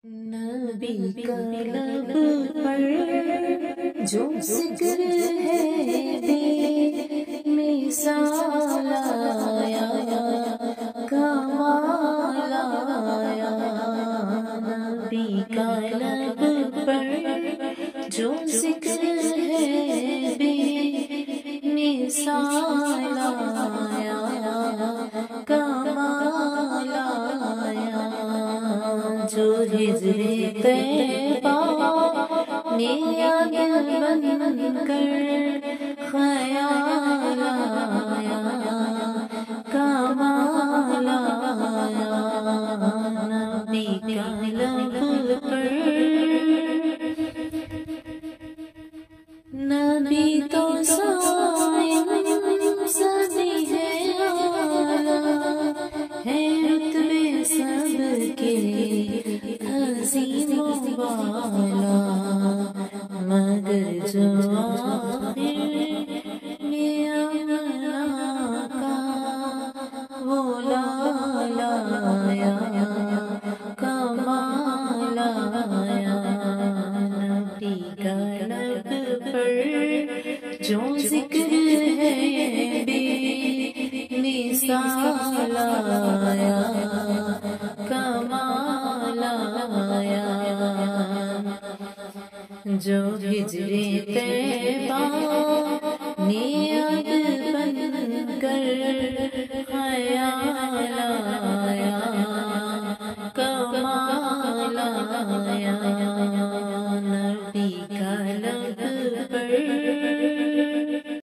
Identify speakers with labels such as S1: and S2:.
S1: نبی کا لب پر جو ذکر ہے بے مثال آیا، کمال آیا۔ نبی کا لب پر جو ذکر ہے بے مثال آیا، کمال آیا۔ جو ہجر طیبہ نے یاد بن کر خیال آیا، کمال آیا۔ نبی کا لب پر نبی تو صائم سبھی ہے اعلیٰ، ہے رتبے سب کے عظیم و بالا، مگر جو آخر میں امنا کا وہ لالا آیا، کمال آیا۔ نبی کا لب پر جو ذکر ہے بے مثال آیا، کمال آیا۔ جو ہجر طیبہ نے یاد